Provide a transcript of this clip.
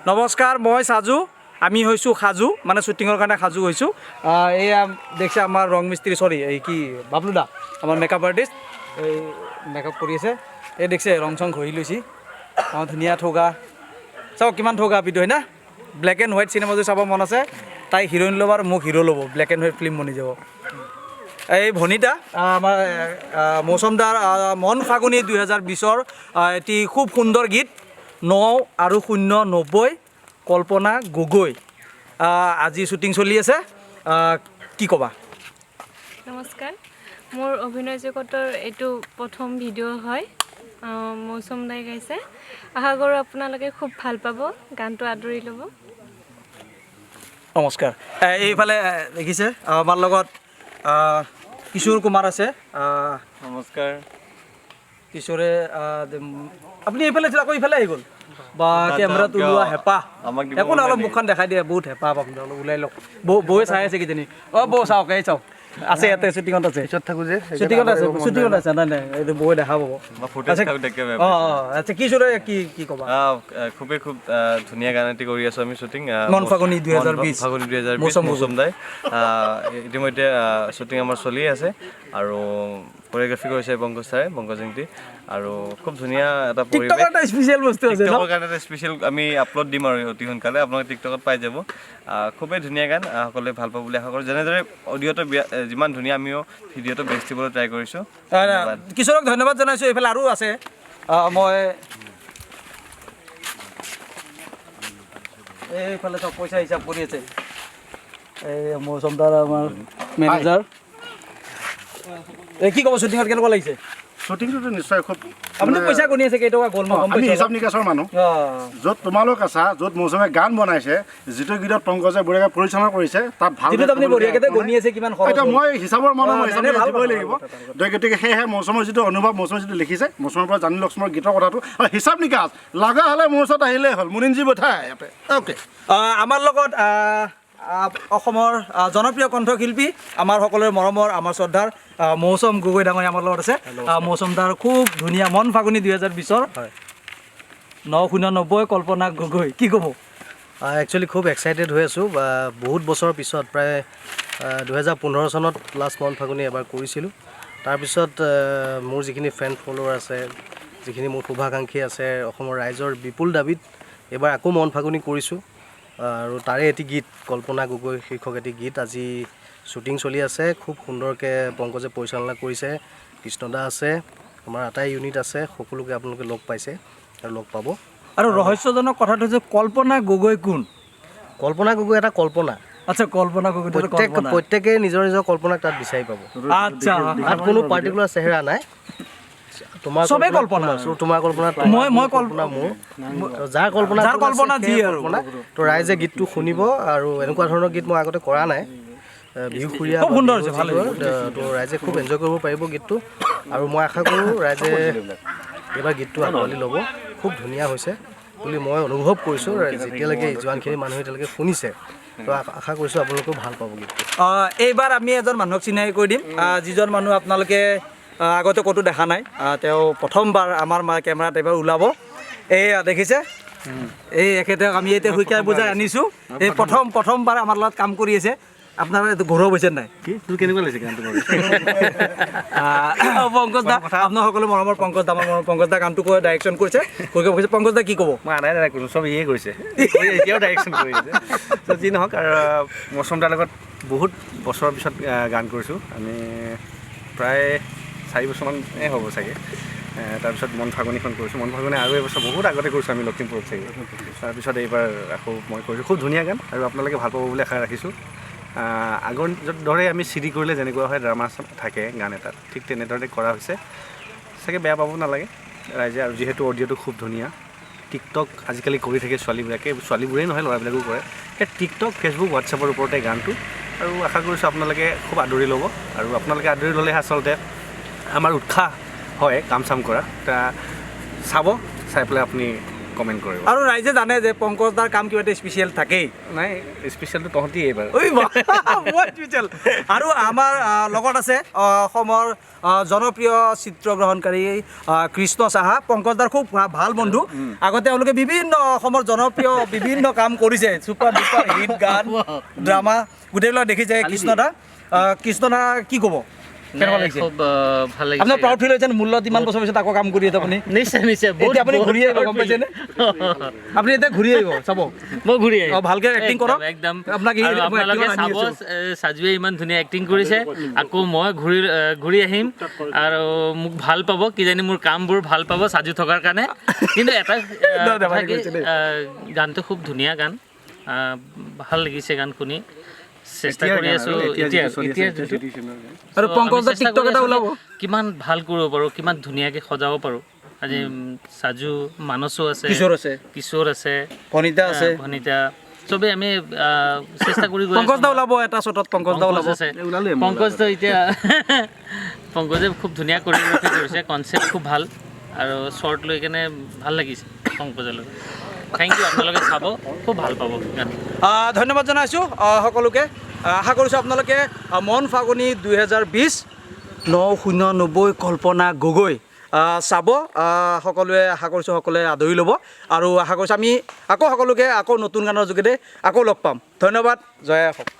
নমস্কাৰ মই সাজু আমি হৈছোঁ সাজু মানে শ্বুটিঙৰ কাৰণে সাজু হৈছোঁ এয়া দেখছে আমাৰ ৰং মিস্ত্ৰী সৰি এই কি বাবলু দা আমাৰ মেকআপ আৰ্টিষ্ট এই মেকআপ কৰি আছে এই দেখছে ৰং চং ঘঁহি লৈছি ধুনীয়া ঠগা চাওক কিমান ঠগা ভিডিঅ' হয় না ব্লেক এণ্ড হোৱাইট চিনেমা যদি চাব মন আছে তাই হিৰোইন ল'ব আৰু মোক হিৰো ল'ব ব্লেক এণ্ড হোৱাইট ফিল্ম বনি যাব এই ভনিতা আমাৰ মৌচম দাৰ মন ফাগুনি 2020 এটি খুব সুন্দৰ গীত 9 আৰু 090 কল্পনা গগৈ আজি শ্বুটিং চলি আছে কি ক'বা নমস্কাৰ মোৰ অভিনয় জগতৰ এইটো প্ৰথম ভিডিঅ' হয় মৌচম দাই গাইছে আশা কৰোঁ আপোনালোকে খুব ভাল পাব গানটো আদৰি ল'ব নমস্কাৰ এইফালে দেখিছে আমাৰ লগত কিশোৰ কুমাৰ আছে নমস্কাৰ কিশোৰে আপুনি এইফালে আকৌ ইফালে আহি গ'ল বা কেমেৰাটো লোৱা হেঁপাহ একো নহয় অলপ মুখখন দেখাই দিয়ে বহুত হেঁপাহ আপুনি অলপ ওলাই লওক বৌয়ে চাই আছে কিজানি বৌ চাওক এই চাওক আছে ইয়াতে শ্বুটিঙত আছে পিছত থাকোঁ যে শ্বুটিঙত আছে নাই নাই এইটো বৌয়ে দেখা পাব আচ্ছা কিশোৰে কি ক'বা খুবেই খুব ধুনীয়া গান এটি কৰি আছোঁ আমি শ্বুটিং মন ফাগুনি 2020 মৌচম দাই ইতিমধ্যে শ্বুটিং আমাৰ চলি আছে আৰু কোৰিঅ'গ্ৰাফি কৰিছে পংকজ ছাৰে পংকজিংটি আৰু খুব ধুনীয়া এটা পৰিৱেশ স্পেচিয়েল বস্তু আছে টিকটকৰ কাৰণে এটা স্পেচিয়েল আমি আপলোড দিম আৰু অতি সোনকালে আপোনালোকে টিকটকত পাই যাব খুবেই ধুনীয়া গান সকলোৱে ভাল পাব বুলি আশা কৰোঁ যেনেদৰে অডিঅ'টো যিমান ধুনীয়া আমিও ভিডিঅ'টো বেষ্ট দিবলৈ ট্ৰাই কৰিছোঁ কিশোৰক ধন্যবাদ জনাইছোঁ এইফালে আৰু আছে মই এইফালে চব পইচা হিচাপ কৰি আছে এই মৌচম দাৰ আমাৰ মেনেজাৰ কি ক'ব শ্বুটিঙত কেনেকুৱা লাগিছে শ্বুটিংটো নিশ্চয় খুব আপুনি পইচা গণি আছে কেইটকা গ'ল আমি হিচাপ নিকাচৰ মানুহ য'ত তোমালোক আছা য'ত মৌচমে গান বনাইছে যিটো গীতত পংকজে বঢ়িয়াকৈ পৰিচালনা কৰিছে তাত ভাল আপুনি বঢ়িয়াকৈ গণি আছে কিমান খৰচ এতিয়া মই হিচাপৰ মানুহ মই হিচাপ দিবই লাগিব গতিকে সেয়েহে মৌচমৰ যিটো অনুভৱ মৌচমে যিটো লিখিছে মৌচমৰ পৰা জানি লক্ষ্মৰ গীতৰ কথাটো আৰু হিচাপ নিকাচ লগা হ'লে মোৰ ওচৰত আহিলেই হ'ল মুনিনজী বঠাই ইয়াতে অ'কে আমাৰ লগত অসমৰ জনপ্ৰিয় কণ্ঠশিল্পী আমাৰ সকলোৰে মৰমৰ আমাৰ শ্ৰদ্ধাৰ মৌচম গগৈ ডাঙৰী আমাৰ লগত আছে মৌচম দাৰ খুব ধুনীয়া মন ফাগুনি 2020 990 কল্পনা গগৈ কি ক'ব একচুৱেলি খুব এক্সাইটেড হৈ আছোঁ বহুত বছৰৰ পিছত প্ৰায় 2015 চনত লাষ্ট মন ফাগুনি এবাৰ কৰিছিলোঁ তাৰপিছত মোৰ যিখিনি ফ্ৰেণ্ড ফলোৱাৰ আছে যিখিনি মোৰ শুভাকাংক্ষী আছে অসমৰ ৰাইজৰ বিপুল দাবীত এইবাৰ আকৌ মন ফাগুনি কৰিছোঁ আৰু তাৰে এটি গীত কল্পনা গগৈ শীৰ্ষক এটি গীত আজি শ্বুটিং চলি আছে খুব সুন্দৰকৈ পংকজে পৰিচালনা কৰিছে কৃষ্ণদা আছে আমাৰ আটাই ইউনিট আছে সকলোকে আপোনালোকে লগ পাইছে আৰু লগ পাব আৰু ৰহস্যজনক কথাটো যে কল্পনা গগৈ কোন কল্পনা গগৈ এটা কল্পনা আচ্ছা কল্পনা গগৈ প্ৰত্যেকে নিজৰ নিজৰ কল্পনাক তাত বিচাৰি পাব আচ্ছা তাত কোনো পাৰ্টিকুলাৰ চেহেৰা নাই তোমাৰ চবেই কল্পনা তোমাৰ কল্পনা মই কল্পনা মোৰ যাৰ কল্পনা যি আৰু তো ৰাইজে গীতটো শুনিব আৰু এনেকুৱা ধৰণৰ গীত মই আগতে কৰা নাই বিহুসুৰীয়া খুব সুন্দৰ হৈছে ভালে তো ৰাইজে খুব এনজয় কৰিব পাৰিব গীতটো আৰু মই আশা কৰোঁ ৰাইজে এইবাৰ গীতটো আঁকোৱালি ল'ব খুব ধুনীয়া হৈছে বুলি মই অনুভৱ কৰিছোঁ যেতিয়ালৈকে যিমানখিনি মানুহে এতিয়ালৈকে শুনিছে তো আশা কৰিছোঁ আপোনালোকেও ভাল পাব গীতটো এইবাৰ আমি এজন মানুহক চিনাকি কৰি দিম যিজন মানুহ আপোনালোকে আগতে ক'তো দেখা নাই তেওঁ প্ৰথমবাৰ আমাৰ কেমেৰাত এইবাৰ ওলাব এই দেখিছে এই এখেতক আমি এতিয়া শিকাই বুজাই আনিছোঁ এই প্ৰথমবাৰ আমাৰ লগত কাম কৰি আছে আপোনাৰ এইটো গৌৰৱ হৈছে নাই তোৰ কেনেকুৱা লাগিছে গানটো পংকজ দা আপোনাৰ সকলো মৰমৰ পংকজ দা মৰমৰ পংকজ দা কামটো কৰি ডাইৰেকশ্যন কৰিছে পংকজ দা কি ক'ব মই আনাই ডাইৰেক্ট চব ইয়ে কৰিছে এতিয়াও ডাইৰেকশ্যন কৰিছে যি নহওক আৰু মৌচম দাৰ লগত বহুত বছৰৰ পিছত গান কৰিছোঁ আমি প্ৰায় 4 বছৰমানে হ'ব চাগে তাৰপিছত মন ফাগুনিখন কৰিছোঁ মন ফাগুনি আৰু এবছৰ বহুত আগতে কৰিছোঁ আমি লখিমপুৰত চাগে তাৰপিছত এইবাৰ আকৌ মই কৰিছোঁ খুব ধুনীয়া গান আৰু আপোনালোকে ভাল পাব বুলি আশা ৰাখিছোঁ আগৰ দৰে আমি চিডি কৰিলে যেনেকুৱা হয় ড্ৰামা থাকে গান এটাত ঠিক তেনেদৰে কৰা হৈছে চাগে বেয়া পাব নালাগে ৰাইজে আৰু যিহেতু অডিঅ'টো খুব ধুনীয়া টিকটক আজিকালি কৰি থাকে ছোৱালীবোৰেই নহয় ল'ৰাবিলাকো কৰে সেই টিকটক ফেচবুক হোৱাটছএপৰ ওপৰতে গানটো আৰু আশা কৰিছোঁ আপোনালোকে খুব আদৰি ল'ব আৰু আপোনালোকে আদৰি ল'লেহে আচলতে আমাৰ উৎসাহ হয় কাম চাম কৰা চাব চাই পেলাই আপুনি কমেণ্ট কৰিব আৰু ৰাইজে জানে যে পংকজ দাৰ কাম কিবা এটা স্পেচিয়েল থাকেই নাই স্পেচিয়েলটো তহঁতি এইবাৰ আৰু আমাৰ লগত আছে অসমৰ জনপ্ৰিয় চিত্ৰগ্ৰহণকাৰী কৃষ্ণ সাহা পংকজ দাৰ খুব ভাল বন্ধু আগতে তেওঁলোকে বিভিন্ন অসমৰ জনপ্ৰিয় বিভিন্ন কাম কৰিছে ছুপাৰ ডুপাৰ হিট গান ড্ৰামা গোটেইবিলাক দেখিছে কৃষ্ণ দা কি ক'ব কেনেকুৱা লাগিছে খুব ভাল লাগিছে আপোনাৰ প্ৰাউড ফিল হৈছে মূল্যত ইমান বছৰ পিছত আকৌ কাম কৰি আছে আপুনি নিশ্চয় নিশ্চয় এতিয়া আপুনি ঘূৰি আহিব গম পাইছেনে আপুনি এতিয়া ঘূৰি আহিব চাব মই ঘূৰি আহিম ভালকে এক্টিং কৰক একদম আপোনাক আৰু আপোনালোকে চাব সাজুৱে ইমান ধুনীয়া এক্টিং কৰিছে আকৌ মই ঘূৰি আহিম আৰু মোক ভাল পাব কিজানি মোৰ কামবোৰ ভাল পাব সাজু থকাৰ কাৰণে কিন্তু এটা গানটো খুব ধুনীয়া গান ভাল লাগিছে গান শুনি চেষ্টা কৰি আছো আৰু পংকজ দা টিকটক এটা ওলাব কিমান ভাল কৰিব পাৰো কিমান ধুনীয়াকৈ সজাব পাৰো আজি সাজু মানসো আছে কিশোৰ আছে ভনিতা চবে আমি চেষ্টা কৰি গৈ পংকজ দা ওলাব এটা শ্বটত পংকজ দা ওলাব পংকজ দা এতিয়া পংকজে খুব ধুনীয়া কোৰিঅগ্ৰাফি কৰিছে কনচেপ্ট খুব ভাল আৰু শ্বৰ্ট লৈ কেনে ভাল লাগিছে পংকজৰ লগত থেংক ইউ আপোনালোকে চাব খুব ভাল পাব গান ধন্যবাদ জনাইছোঁ সকলোকে আশা কৰিছোঁ আপোনালোকে মন ফাগুনি 2020 990 কল্পনা গগৈ চাব সকলোৱে আশা কৰিছোঁ সকলোৱে আদৰি ল'ব আৰু আশা কৰিছোঁ আমি আকৌ সকলোকে আকৌ নতুন গানৰ যোগেদি আকৌ লগ পাম ধন্যবাদ জয় হওক